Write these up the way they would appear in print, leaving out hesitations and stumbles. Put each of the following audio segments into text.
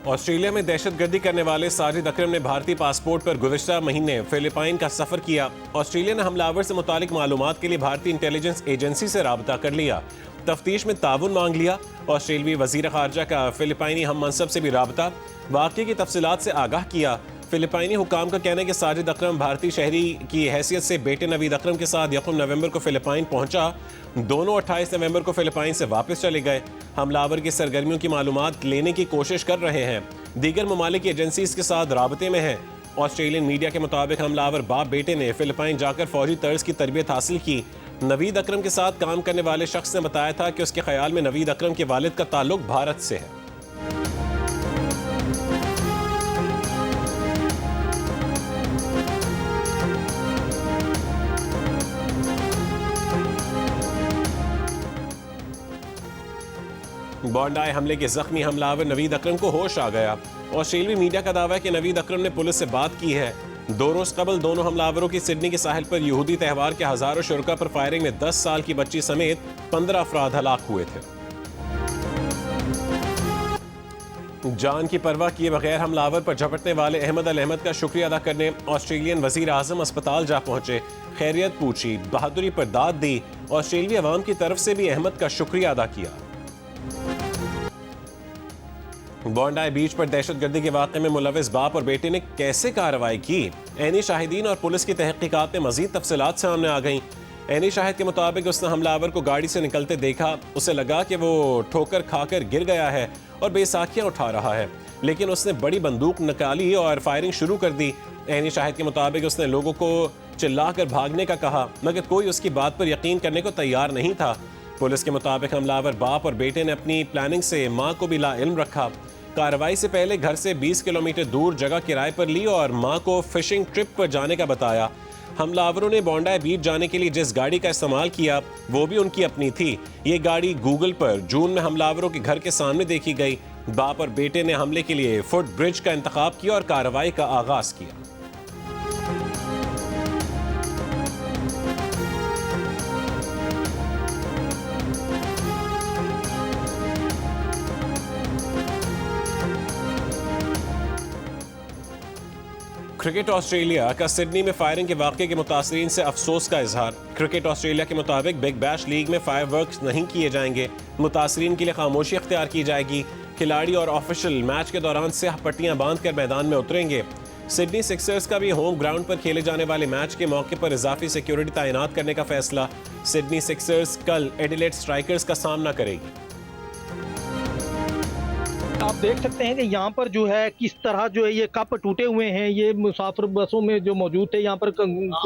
Australia में दहशतगर्दी करने वाले साजिद अकरम ने भारतीय पासपोर्ट पर गुज़िश्ता महीने फिलिपाइन का सफर किया। ऑस्ट्रेलिया ने हमलावर से मुतालिक मालूमात के लिए भारतीय इंटेलिजेंस एजेंसी से राबता कर लिया। तफ्तीश में ताउन मांग लिया। ऑस्ट्रेलियाई वज़ीर ख़ारजा का फिलिपाइनी हम मनसब से भी राबता, वाक़े की तफसीलात से आगाह किया। फिलिपाइनी हुकाम का कहना है कि साजिद अकरम भारतीय शहरी की हैसियत से बेटे नवीद अकरम के साथ 1 नवंबर को फिलिपाइन पहुंचा। दोनों 28 नवंबर को फिलिपाइन से वापस चले गए। हमलावर की सरगर्मियों की मालूमात लेने की कोशिश कर रहे हैं। दीगर ममालिक की एजेंसीज के साथ राबते में हैं। ऑस्ट्रेलियन मीडिया के मुताबिक हमलावर बाप बेटे ने फिलिपाइन जाकर फौजी तर्ज की तरबियत हासिल की। नवीद अकरम के साथ काम करने वाले शख्स ने बताया था कि उसके ख्याल में नवीद अकरम के वालिद का ताल्लुक भारत से है। बॉन्डाई हमले के जख्मी हमलावर नवीद अकरम को होश आ गया। ऑस्ट्रेलियाई मीडिया का दावा है कि नवीद अकरम ने पुलिस से बात की है। 2 रोज कबल दोनों हमलावरों की सिडनी के साहिल पर यहूदी त्यौहार के हजारों शुरका पर फायरिंग में 10 साल की बच्ची समेत 15 अफराद हलाक हुए थे। जान की परवाह किए बगैर हमलावर पर झपटने वाले अहमद अल अहमद का शुक्रिया अदा करने ऑस्ट्रेलियन वजीर आजम अस्पताल जा पहुंचे। खैरियत पूछी, बहादुरी पर दाद दी। ऑस्ट्रेलियाई अवाम की तरफ से भी अहमद का शुक्रिया अदा किया। बॉन्डाई बीच पर दहशतगर्दी के वाक़े में मुलविस बाप और बेटे ने कैसे कार्रवाई की? ऐनी शाहिदीन और पुलिस की तहकीकात में मजीद तफसीलात सामने आ गईं। ऐनी शाहिद के मुताबिक उसने हमलावर को गाड़ी से निकलते देखा। उसे लगा कि वो ठोकर खाकर गिर गया है और बेसाखियां उठा रहा है, लेकिन उसने बड़ी बंदूक निकाली और फायरिंग शुरू कर दी। ऐनी शाहिद के मुताबिक उसने लोगों को चिल्लाकर भागने का कहा, मगर कोई उसकी बात पर यकीन करने को तैयार नहीं था। पुलिस के मुताबिक हमलावर बाप और बेटे ने अपनी प्लानिंग से मां को भी लाइल्म रखा। कार्रवाई से पहले घर से 20 किलोमीटर दूर जगह किराए पर ली और मां को फिशिंग ट्रिप पर जाने का बताया। हमलावरों ने बॉन्डाई बीच जाने के लिए जिस गाड़ी का इस्तेमाल किया वो भी उनकी अपनी थी। ये गाड़ी गूगल पर जून में हमलावरों के घर के सामने देखी गई। बाप और बेटे ने हमले के लिए फुट ब्रिज का इंतखाब किया और कार्रवाई का आगाज किया। क्रिकेट ऑस्ट्रेलिया का सिडनी में फायरिंग के वाक़े के मुतासरीन से अफसोस का इजहार। क्रिकेट ऑस्ट्रेलिया के मुताबिक बिग बैश लीग में फायरवर्क्स नहीं किए जाएंगे। मुतासरीन के लिए खामोशी अख्तियार की जाएगी। खिलाड़ी और ऑफिशियल मैच के दौरान स्याह पट्टियां बांधकर मैदान में उतरेंगे। सिडनी सिक्सर्स का भी होम ग्राउंड पर खेले जाने वाले मैच के मौके पर इजाफी सिक्योरिटी तैनात करने का फैसला। सिडनी सिक्सर्स कल एडिलेड स्ट्राइकर्स का सामना करेगी। आप देख सकते हैं कि यहाँ पर जो है किस तरह जो है ये कप टूटे हुए हैं। ये मुसाफिर बसों में जो मौजूद थे यहाँ पर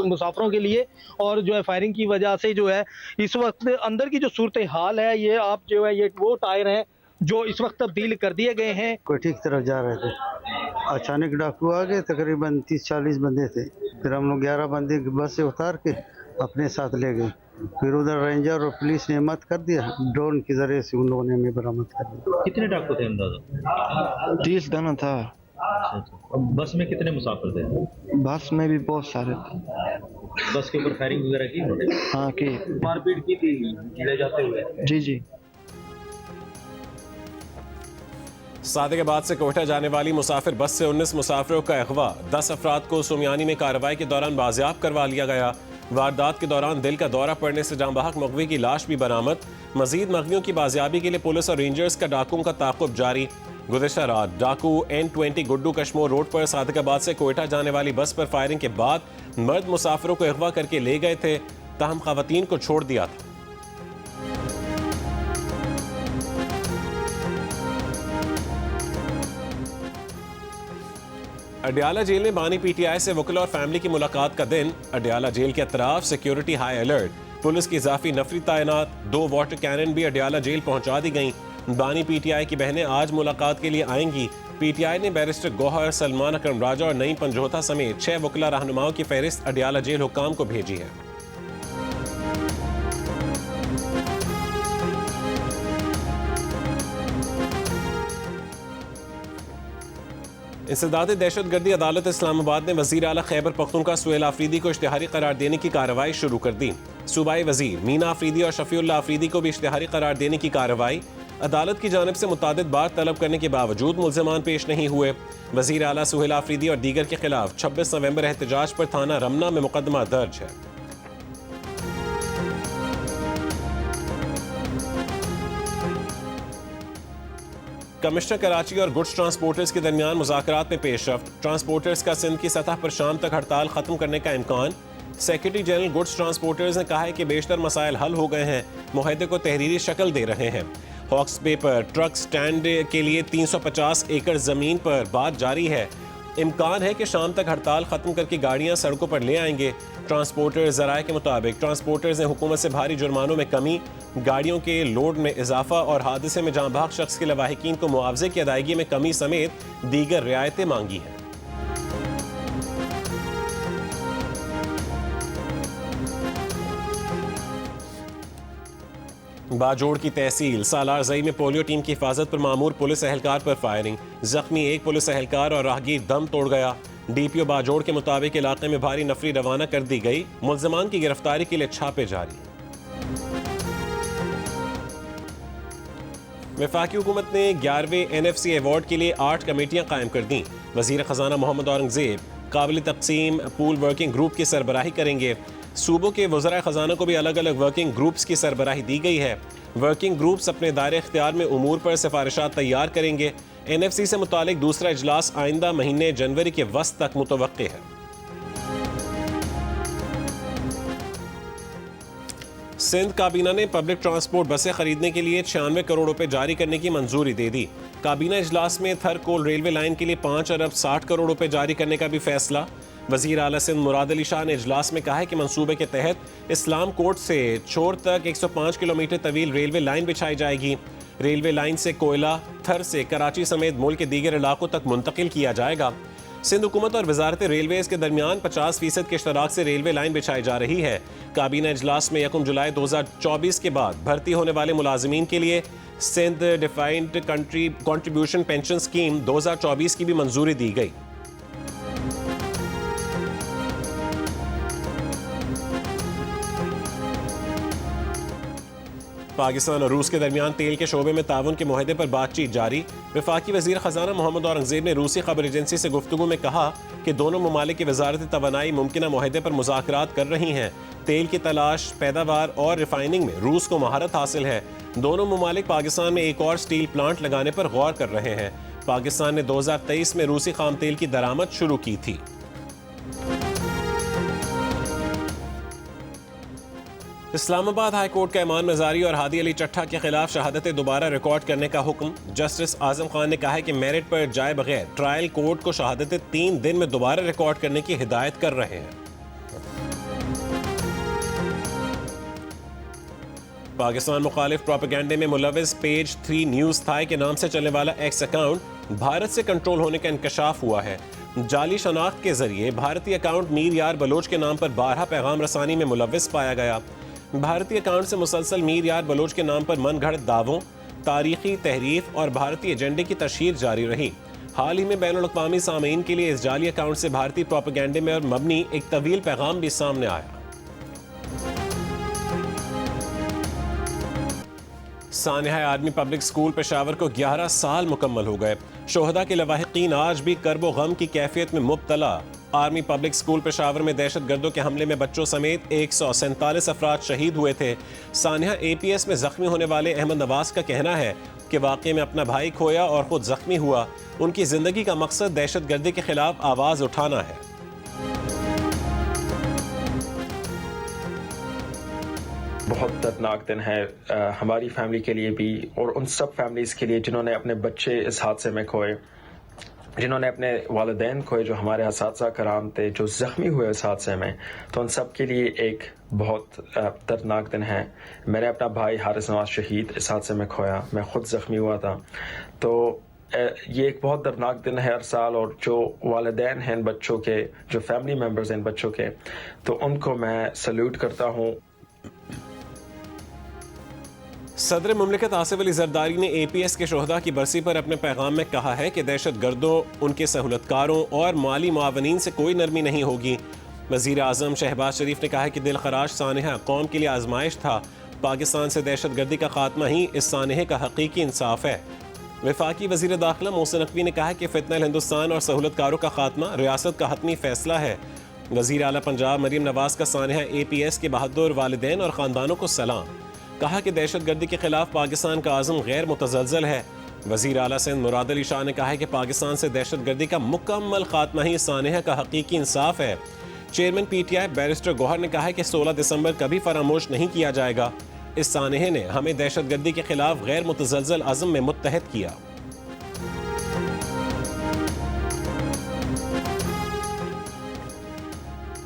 मुसाफिरों के लिए, और जो है फायरिंग की वजह से जो है इस वक्त अंदर की जो सूरत हाल है, ये आप जो है ये वो टायर हैं जो इस वक्त तब्दील कर दिए गए हैं। कोई ठीक तरफ जा रहे थे, अचानक डाकू आ गए। तकरीबन 30-40 बंदे थे। फिर हम लोग 11 बंदे बस से उतार के अपने साथ ले गए। फिर उधर रेंजर और पुलिस ने मत कर दिया। ड्रोन के जरिए से उन लोगों ने हमें बरामद कर दिया। कितने डाकू थे अंदाजा? 30 दाना था। अच्छा। बस में कितने मुसाफिर थे? बस में भी बहुत सारे थे। बस के ऊपर फायरिंग वगैरह की उन्होंने? हाँ की। मारपीट की थी ले जाते हुए? जी जी। सादिकाबाद से कोयटा जाने वाली मुसाफिर बस से 19 मुसाफिरों का अगवा। 10 अफराद को सुमियानी में कार्रवाई के दौरान बाजियाब करवा लिया गया। वारदात के दौरान दिल का दौरा पड़ने से जांबाहक मगवी की लाश भी बरामद। मजीद मगवियों की बाजियाबी के लिए पुलिस और रेंजर्स का डाकुओं का ताक़ुब जारी। गुज़िश्ता रात डाकू N20 गुड्डू कश्मोर रोड पर सादिकाबाद से कोयटा जाने वाली बस पर फायरिंग के बाद मर्द मुसाफिरों को अगवा करके ले गए थे, ताहम खवातीन को छोड़ दिया था। अडियाला जेल में बानी पीटीआई से वकील और फैमिली की मुलाकात का दिन। अडियाला जेल के अतराफ सिक्योरिटी हाई अलर्ट। पुलिस की इजाफी नफरी तैनात। 2 वाटर कैनन भी अडियाला जेल पहुंचा दी गईं। बानी पीटीआई की बहनें आज मुलाकात के लिए आएंगी। पीटीआई ने बैरिस्टर गौहर, सलमान अकरम राजा और नईम पंजोता समेत 6 वकीला रहनुमाओं की फहरिस्त अडियाला जेल हुक्काम को भेजी है। इंसदाद दहशतगर्दी अदालत इस्लामाबाद ने वज़ीर आला खैबर पख्तूनख्वा सुहेल आफरीदी को इश्तिहारी करार देने की कार्रवाई शुरू कर दी। सूबाई वज़ीर मीना आफरीदी और शफीउल्लाह आफरीदी को भी इश्तिहारी करार देने की कार्रवाई। अदालत की जानिब से मुतादिद बार तलब करने के बावजूद मुल्ज़िमान पेश नहीं हुए। वज़ीर आला सुहेल आफरीदी और दीगर के खिलाफ 26 नवंबर एहतजाज पर थाना रमना में मुकदमा दर्ज है। कमिश्नर कराची और गुड्स ट्रांसपोर्टर्स के दरमियान मुज़ाकरात में पेशरफ्त। ट्रांसपोर्टर्स का सिंध की सतह पर शाम तक हड़ताल खत्म करने का इम्कान। सेक्रेटरी जनरल गुड्स ट्रांसपोर्टर्स ने कहा है कि बेशतर मसाइल हल हो गए हैं, मुआहदे को तहरीरी शक्ल दे रहे हैं। हॉक्स बे पर ट्रक स्टैंड के लिए 350 एकड़ ज़मीन पर बात जारी है। इम्कान है कि शाम तक हड़ताल खत्म करके गाड़ियां सड़कों पर ले आएंगे। ट्रांसपोर्टर्स ज़राए के मुताबिक ट्रांसपोर्टर्स ने हुकूमत से भारी जुर्मानों में कमी, गाड़ियों के लोड में इजाफा और हादसे में जाँ बहक शख्स के लवाहिकीन को मुआवजे की अदायगी में कमी समेत दीगर रियायतें मांगी हैं। बाजोड़ की तहसील सालारजई में पोलियो टीम की हिफाजत पर मामूर पुलिस एहलकार पर फायरिंग। जख्मी एक पुलिस एहलकार और राहगीर दम तोड़ गया। डीपीओ बाजोड़ के मुताबिक इलाके में भारी नफरी रवाना कर दी गई। मुल्ज़िमान की गिरफ्तारी के लिए छापे जारी। वफाकी हुकूमत ने 11वें NFC अवार्ड के लिए 8 कमेटियां कायम कर दी। वजीर खजाना मोहम्मद औरंगजेब काबिल तक़सीम पूल वर्किंग ग्रुप की सरबराही करेंगे। सूबों के वज़राए खजाना को भी अलग अलग वर्किंग ग्रुप्स की सरबराही दी गई है। वर्किंग ग्रुप्स अपने दायरे इख्तियार में उमूर पर सिफारिशात तैयार करेंगे। NFC से मुतालिक दूसरा इजलास आइंदा महीने जनवरी के वस्त तक मुतवक्के है। सिंध काबीना ने पब्लिक ट्रांसपोर्ट बसें खरीदने के लिए 96 करोड़ रुपए जारी करने की मंजूरी दे दी। काबीना इजलास में थर कोल रेलवे लाइन के लिए 5 अरब 60 करोड़ रुपए जारी करने का भी फैसला। वजीर आला सिंध मुराद अली शाह ने इजलास में कहा है कि मंसूबे के तहत इस्लाम कोट से छोर तक 105 किलोमीटर तवील रेलवे लाइन बिछाई जाएगी। रेलवे लाइन से कोयला थर से कराची समेत मुल्क के दीगर इलाकों तक मुंतकिल किया जाएगा। सिंध हुकूमत और वजारत रेलवेज के दरमियान 50% के इश्तराक से रेलवे लाइन बिछाई जा रही है। काबीना इजलास में 1 जुलाई 2024 के बाद भर्ती होने वाले मुलाजिमीन के लिए Sindh defined contribution pension scheme 2024 की भी मंजूरी दी गई। पाकिस्तान और रूस के दरमियान तेल के शोबे में ताउन के मुआहदे पर बातचीत जारी। वफाकी वजीर खजाना मोहम्मद औरंगजेब ने रूसी खबर एजेंसी से गुफ्तगू में कहा कि दोनों ममालिक की वजारत तवानाई मुमकिन मुआहदे पर मुज़ाकरात कर रही हैं। तेल की तलाश, पैदावार और रिफाइनिंग में रूस को महारत हासिल है। दोनों ममालिक पाकिस्तान में एक और स्टील प्लांट लगाने पर गौर कर रहे हैं। पाकिस्तान ने 2023 में रूसी खाम तेल की दरामद शुरू की थी। इस्लामाबाद हाई कोर्ट का इमान मजारी और हादी अली चट्ठा के खिलाफ शहादतें दोबारा रिकॉर्ड करने का हुक्म। जस्टिस आजम खान ने कहा है कि मेरिट पर जाए बगैर ट्रायल कोर्ट को शहादतें 3 दिन में दोबारा रिकॉर्ड करने की हिदायत कर रहे हैं। पाकिस्तान मुखालिफ प्रोपेगेंडे में मुलविस पेज 3 न्यूज थाई के नाम से चलने वाला एक्स अकाउंट भारत से कंट्रोल होने का इंकशाफ हुआ है। जाली शनाख्त के जरिए भारतीय अकाउंट मीर यार बलोच के नाम पर 12 पैगाम रसानी में मुलविस पाया गया। भारतीय अकाउंट से मुसलसल मीर यार बलोच के नाम पर मनगढ़ंत दावों, तारीखी तहरीफ और भारतीय एजेंडे की तशहीर जारी रही। हाल ही में बैनुल अक़वामी सामीन के लिए इस जाली अकाउंट से भारतीय प्रोपेगेंडे में और मबनी एक तवील पैगाम भी सामने आया। सानिहा आर्मी पब्लिक स्कूल पेशावर को 11 साल मुकम्मल हो गए। शोहदा के लवाहिकीन आज भी कर्ब व गम की कैफियत में मुब्तला। आर्मी पब्लिक स्कूल पेशावर में दहशतगर्दों के हमले में बच्चों समेत 147 अफराद शहीद हुए थे। सानिहा APS में जख्मी होने वाले अहमद नवाज का कहना है कि वाक़े में अपना भाई खोया और खुद जख्मी हुआ। उनकी जिंदगी का मकसद दहशतगर्दी के खिलाफ आवाज उठाना है। बहुत दर्दनाक दिन है हमारी फैमिली के लिए भी और उन सब फैमिलीज़ के लिए जिन्होंने अपने बच्चे इस हादसे में खोए, जिन्होंने अपने वालिदैन खोए जो हमारे असातिज़ा कराम थे, जो ज़ख्मी हुए इस हादसे में। तो उन सब के लिए एक बहुत दर्दनाक दिन है। मैंने अपना भाई हारिस नवाज शहीद इस हादसे में खोया, मैं ख़ुद ज़ख्मी हुआ था। तो ये एक बहुत दर्दनाक दिन है हर साल। और जो वालिदैन हैं इन बच्चों के, जो फैमिली मेम्बर्स हैं इन बच्चों के, तो उनको मैं सल्यूट करता हूँ। सदर मुमलिकत आसिफ अली जरदारी ने APS के शोहदा की बरसी पर अपने पैगाम में कहा है कि दहशत गर्दों, उनके सहूलतकारों और माली मुआवनीन से कोई नरमी नहीं होगी। वज़ीर आज़म शहबाज शरीफ ने कहा है कि दिल खराश सानिहा कौम के लिए आजमाइश था। पाकिस्तान से दहशत गर्दी का खात्मा ही इस सानहे का हकीकी इंसाफ है। वफाकी वज़ीर दाखिला मोहसिन नकवी ने कहा कि फितनल हिंदुस्तान और सहूलतकारों का खात्मा रियासत का हतमी फैसला है। वज़ीर आला पंजाब मरीम नवाज का सानहा APS के बहादुर वालिदैन और ख़ानदानों को सलाम। कहा कि दहशत गर्दी के खिलाफ पाकिस्तान का आज़म गैर मुतज़लज़ल है। वज़ीर आला सिंध मुराद अली शाह ने कहा है कि पाकिस्तान से दहशत गर्दी का मुकम्मल खात्मा ही सानहा का हकीकी इंसाफ है। चेयरमैन PTI बैरिस्टर गौहर ने कहा है कि 16 दिसंबर कभी फरामोश नहीं किया जाएगा। इस सानहे ने हमें दहशत गर्दी के खिलाफ गैर मुतज़लज़ल अज़म में मुत्तहद किया।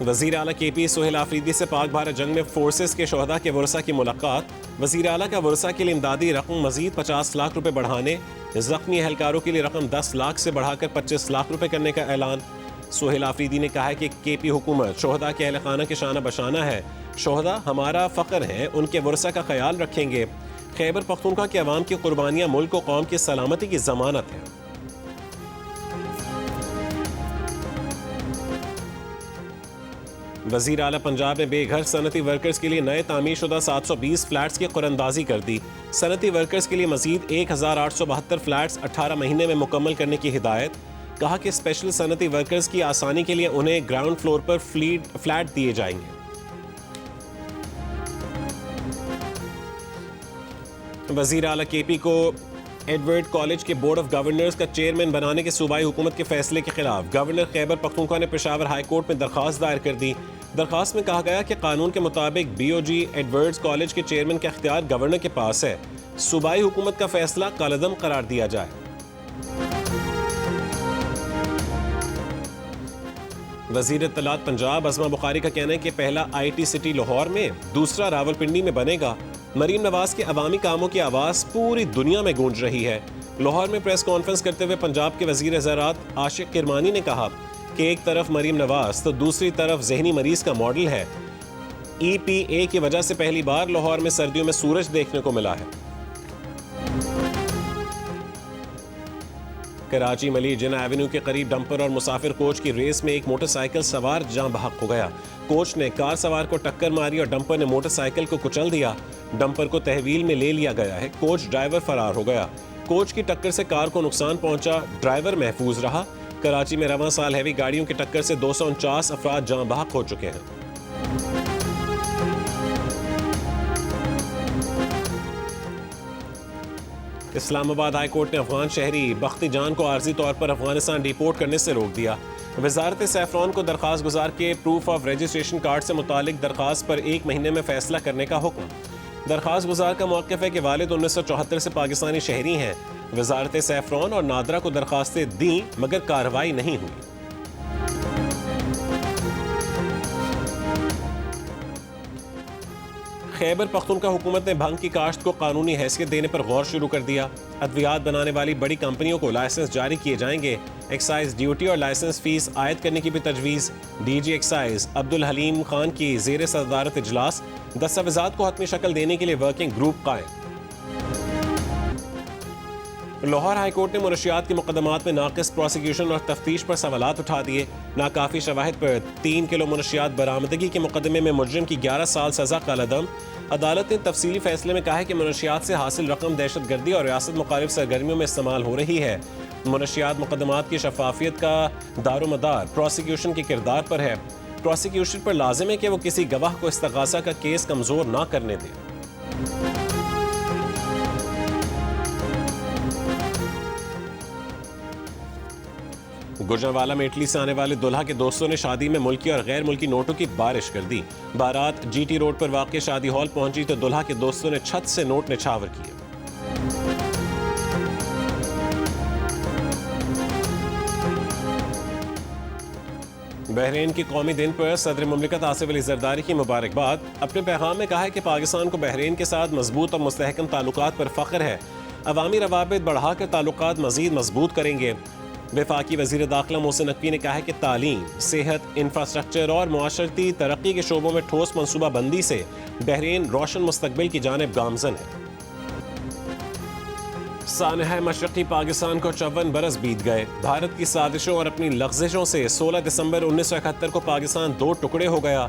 वज़ीर आला KP सोहेल आफरीदी से पाक भारत जंग में फोर्सेस के शोहदा के वर्सा की मुलाकात। वज़ीर आला का वर्सा के लिए इमदादी रकम मजीद 50 लाख रुपए बढ़ाने, जख्मी एहलकारों के लिए रकम 10 लाख से बढ़ाकर 25 लाख रुपए करने का ऐलान। सोहेल आफरीदी ने कहा है कि KP हुकूमत शोहदा के अहल खाना के शाना बशाना है। शोहदा हमारा फ़ख्र है, उनके वर्सा का ख्याल रखेंगे। खैबर पख्तूनख्वा के अवाम की कुर्बानियाँ मुल्क और कौम की सलामती की ज़मानत है। वज़ीर आला पंजाब ने बेघर सनती वर्कर्स के लिए नए तामीरशुदा 720 फ्लैट्स की कुरंदाजी कर दी। सनती वर्कर्स के लिए मजीद 1872 फ्लैट्स 18 महीने में मुकम्मल करने की हिदायत। कहा कि स्पेशल सनती वर्कर्स की आसानी के लिए उन्हें ग्राउंड फ्लोर पर फ्लैट दिए जाएंगे। वज़ीर आला KP को एडवर्ड कॉलेज के बोर्ड ऑफ गवर्नर्स का चेयरमैन बनाने के सूबाई हुकूमत के फैसले के खिलाफ गवर्नर खैबर पख्तूनख्वा ने पेशावर हाई कोर्ट में दरख्वास्त दायर कर दी। दरख्वास्त में कहा गया कि कानून के मुताबिक BOG एडवर्ड्स कॉलेज के चेयरमैन का इख्तियार गवर्नर के पास है। सूबाई हुकूमत का फैसला कालअदम करार दिया जाए। वज़ीर इत्तलात पंजाब अज़मा बुखारी का कहना है कि पहला IT सिटी लाहौर में, दूसरा रावलपिंडी में बनेगा। मरीम नवाज के अवामी कामों की आवाज़ पूरी दुनिया में गूंज रही है। लाहौर में प्रेस कॉन्फ्रेंस करते हुए पंजाब के वज़ीर ज़राअत आशिक किरमानी ने कहा कि एक तरफ मरीम नवाज तो दूसरी तरफ जहनी मरीज का मॉडल है। EPA की वजह से पहली बार लाहौर में सर्दियों में सूरज देखने को मिला है। कराची मली जिना एवेन्यू के करीब डंपर और मुसाफिर कोच की रेस में एक मोटरसाइकिल सवार जान बहक हो गया। कोच ने कार सवार को टक्कर मारी और डंपर ने मोटरसाइकिल को कुचल दिया। डंपर को तहवील में ले लिया गया है। कोच ड्राइवर फरार हो गया। कोच की टक्कर से कार को नुकसान पहुंचा, ड्राइवर महफूज रहा। कराची में रवां साल हैवी गाड़ियों की टक्कर से 249 अफराद जान बहक हो चुके हैं। इस्लामाबाद हाई कोर्ट ने अफगान शहरी बख्ती जान को आर्जी तौर पर अफगानिस्तान डिपोर्ट करने से रोक दिया। वजारत सैफरान को दरख्वास्त गुजार के प्रूफ ऑफ रजिस्ट्रेशन कार्ड से मुतालिक दरख्वास्त पर 1 महीने में फैसला करने का हुक्म। दरख्वास्त गुजार का मौक़िफ़ है कि वालिद 1974 से पाकिस्तानी शहरी हैं। वजारत सैफरान और नादरा को दरख्वास्तें दी मगर कार्रवाई नहीं हुई। खैबर पख्तूनख्वा हुकूमत ने भंग की काश्त को कानूनी हैसियत देने पर गौर शुरू कर दिया। अद्वियात बनाने वाली बड़ी कंपनियों को लाइसेंस जारी किए जाएंगे। एक्साइज ड्यूटी और लाइसेंस फीस आयद करने की भी तजवीज़। DG एक्साइज अब्दुल हलीम खान की ज़ेर सदारत इजलास। दस्तावेज़ात को हतमी शक्ल देने के लिए वर्किंग ग्रुप कायम। लाहौर हाई कोर्ट ने मुनशियात के मुकदमात में नाक़िस प्रोसिक्यूशन और तफ्तीश पर सवालात उठा दिए। नाकाफी शवाहिद पर 3 किलो मुनशियात बरामदगी के मुकदमे में मुजरिम की 11 साल सज़ा कालअदम। अदालत ने तफसीली फैसले में कहा है कि मुनशियात से हासिल रकम दहशत गर्दी और रियासत मुखालिफ सरगर्मियों में इस्तेमाल हो रही है। मुनशियात मुकदमात की शफाफियत का दारोमदार प्रोसिक्यूशन के किरदार पर है। प्रोसिक्यूशन पर लाजिम है कि वो किसी गवाह को इस्तगासा का केस कमज़ोर ना करने दे। गुजरांवाला में इटली से आने वाले दुल्हा के दोस्तों ने शादी में मुल्की और गैर मुल्की नोटों की बारिश कर दी। बारात GT रोड पर वाक़ शादी हॉल पहुंची तो दुल्हा के दोस्तों ने छत से नोट निछावर किए। बहरीन की कौमी दिन पर सदर मुमलिकत आसिफ अली जरदारी की मुबारकबाद। अपने पैगाम में कहा है कि पाकिस्तान को बहरीन के साथ मजबूत और मुस्तहकम ताल्लुकात पर फ़ख्र है। अवामी रवाबित बढ़ाकर ताल्लुकात मज़ीद मजबूत करेंगे। वफाकी वज़ीर दाखिला मोहसिन नकवी ने कहा है कि तालीम, सेहत, इंफ्रास्ट्रक्चर और मुआशरती तरक्की के शोबों में ठोस मनसूबा बंदी से बहरीन रोशन मुस्तकबिल की जानिब गामज़न है। सानहा मशरक़ी पाकिस्तान को 54 बरस बीत गए। भारत की साजिशों और अपनी लग़्ज़िशों से 16 दिसंबर 1971 को पाकिस्तान 2 टुकड़े हो गया।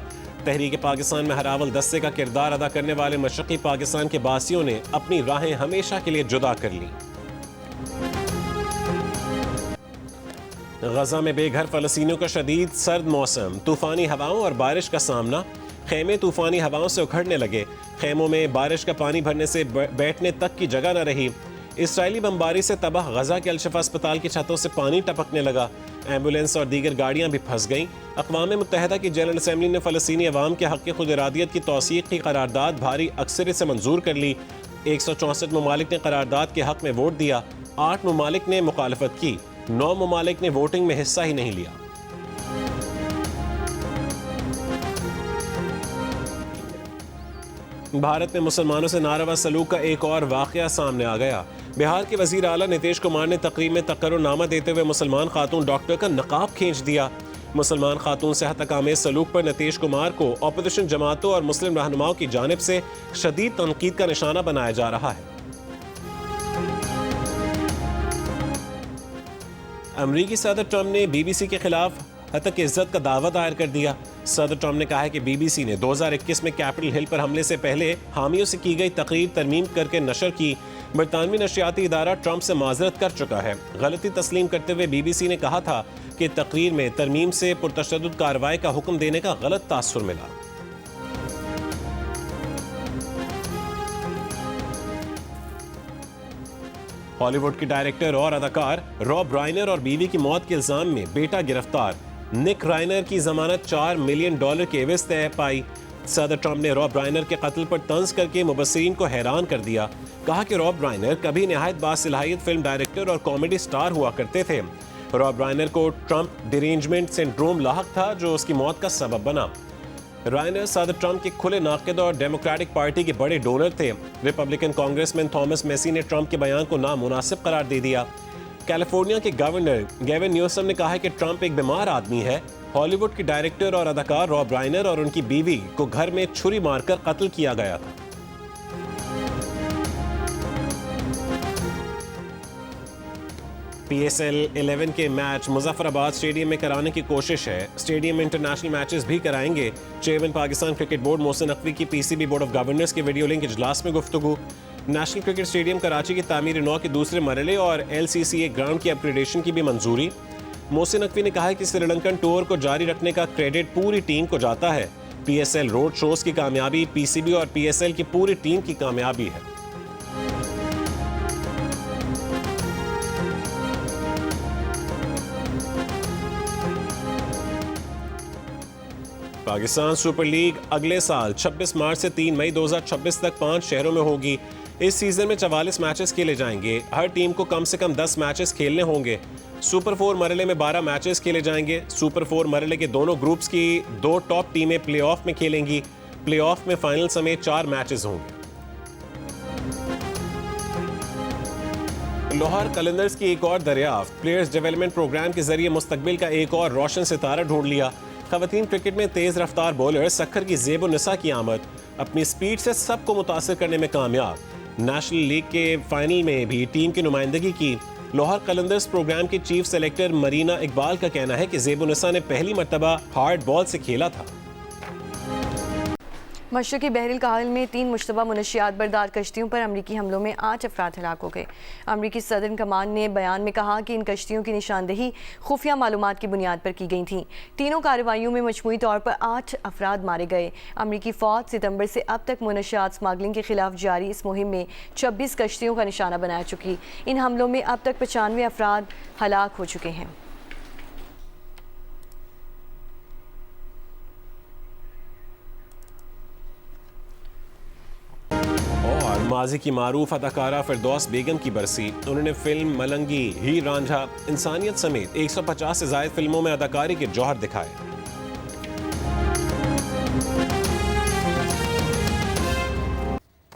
तहरीक पाकिस्तान में हरावल दस्ते का किरदार अदा करने वाले मशरक़ी पाकिस्तान के बासियों ने अपनी राहें हमेशा के लिए जुदा कर ली। गजा में बेघर फ़लस्तीनियों का शदीद सर्द मौसम, तूफ़ानी हवाओं और बारिश का सामना। खेमे तूफ़ानी हवाओं से उखड़ने लगे, खेमों में बारिश का पानी भरने से बैठने तक की जगह न रही। इसराइली बमबारी से तबाह गजा के अल-शिफा अस्पताल की छतों से पानी टपकने लगा, एम्बुलेंस और दीगर गाड़ियां भी फंस गईं। अक़वाम मुत्तहिदा की जनरल असम्बली ने फ़लस्तीनी अवाम के हक़ खुद इरादियत की तौसीक़ की करारदाद भारी अक्सरियत से मंजूर कर ली। 164 ममालिक ने करारदाद के हक़ में वोट दिया, 8 ममालिक ने मुखालफत की, 9 ममालिक ने वोटिंग में हिस्सा ही नहीं लिया। भारत में मुसलमानों से नारवा सलूक का एक और वाक़या सामने आ गया। बिहार के वज़ीर आला नीतीश कुमार ने तकरीब में तकर्रुरनामा देते हुए मुसलमान खातून डॉक्टर का नकाब खींच दिया। मुसलमान खातून से हतकामेज सलूक पर नीतीश कुमार को अपोजिशन जमातों और मुस्लिम रहनुमाओं की जानिब से शदीद तनकीद का निशाना बनाया जा रहा है। अमरीकी सदर ट्रंप ने बीबीसी के खिलाफ हतक इज्जत का दावा दायर कर दिया। सदर ट्रंप ने कहा है कि बीबीसी ने 2021 में कैपिटल हिल पर हमले से पहले हामियों से की गई तकरीर तरमीम करके नशर की। बरतानवी नशियाती इदारा ट्रंप से माजरत कर चुका है। गलती तस्लीम करते हुए बीबीसी ने कहा था कि तकरीर में तरमीम से पुरतशद्दुद कार्रवाई का हुक्म देने का गलत तासुर मिला। हॉलीवुड की डायरेक्टर और अदाकार रॉब राइनर और बीवी की मौत के इल्जाम में बेटा गिरफ्तार। निक राइनर की जमानत $4 मिलियन के एवज तय पाई। सदर ट्रंप ने रॉब राइनर के कत्ल पर तंज करके मुबस्सिरीन को हैरान कर दिया। कहा कि रॉब राइनर कभी नहायत बासलाहियत फिल्म डायरेक्टर और कॉमेडी स्टार हुआ करते थे। रॉब राइनर को ट्रंप डिरेंजमेंट सिंड्रोम लाहक था जो उसकी मौत का सबब बना। राइनर सदर ट्रंप के खुले नाक़िद और डेमोक्रेटिक पार्टी के बड़े डोनर थे। रिपब्लिकन कांग्रेसमैन थॉमस मेसी ने ट्रंप के बयान को नामुनासिब करार दे दिया। कैलिफोर्निया के गवर्नर गेविन न्यूसम ने कहा है कि ट्रंप एक बीमार आदमी है। हॉलीवुड की डायरेक्टर और अदाकार रॉब राइनर और उनकी बीवी को घर में छुरी मारकर कत्ल किया गया था। PSL 11 के मैच मुजफ्फराबाद स्टेडियम में कराने की कोशिश है। स्टेडियम में इंटरनेशनल मैचेस भी कराएंगे। Chairman Pakistan cricket board Mohsin Naqvi की PCB बोर्ड ऑफ गवर्नर्स के वीडियो लिंक इजलास में गुफ्तगू। नेशनल क्रिकेट स्टेडियम कराची की तामीर नौ के दूसरे मरहले और LCCA ग्राउंड की अपग्रेडेशन की भी मंजूरी। मोहसिन नकवी ने कहा है कि श्रीलंकन टूर को जारी रखने का क्रेडिट पूरी टीम को जाता है। PSL रोड शोज की कामयाबी PCB और PSL की पूरी टीम की कामयाबी है। पाकिस्तान सुपर लीग अगले साल 26 मार्च से 3 मई 2026 तक 5 शहरों में होगी। इस सीजन में 44 मैचेस खेले जाएंगे। हर टीम को कम से कम 10 मैचेस खेलने होंगे। सुपर 4 मरहले में 12 मैचेस खेले जाएंगे। सुपर 4 मरहले के दोनों ग्रुप्स की 2 टॉप टीमें प्लेऑफ में खेलेंगी। प्लेऑफ में फाइनल समेत 4 मैचेस होंगे। लाहौर कलंदर्स की एक और दरियाफ्त, प्लेयर्स डेवलपमेंट प्रोग्राम के जरिए मुस्तकबिल का एक और रोशन सितारा ढूंढ लिया। खवातीन क्रिकेट में तेज रफ्तार बॉलर सखर की ज़ेब और निसा की आमद, अपनी स्पीड से सबको मुतासिर करने में कामयाब। नेशनल लीग के फाइनल में भी टीम की नुमाइंदगी की। लाहौर कलंदर्स प्रोग्राम की चीफ सेलेक्टर मरीना इकबाल का कहना है कि ज़ेब और निसा ने पहली मरतबा हार्ड बॉल से खेला था। मशरक़ी बहरील काहिल में 3 मुश्तबा मुनशियात बरदार कश्तियों पर अमरीकी हमलों में 8 अफराद हलाक हो गए। अमरीकी सदर्न कमान ने बयान में कहा कि इन कश्तियों की निशानदेही खुफिया मालूमात की बुनियाद पर की गई थी। तीनों कार्रवाइयों में मजमूई तौर पर 8 अफराद मारे गए। अमरीकी फ़ौज सितंबर से अब तक मुनशियात स्मगलिंग के खिलाफ जारी इस मुहिम में 26 कश्तियों का निशाना बना चुकी। इन हमलों में अब तक 95 अफराद हलाक हो चुके हैं। माजी की मारूफ अदाकारा फिरदौस बेगम की बरसी। उन्होंने फिल्म मलंगी, हीर रांझा, इंसानियत समेत 150 से ज़ायद फिल्मों में अदाकारी के जौहर दिखाए।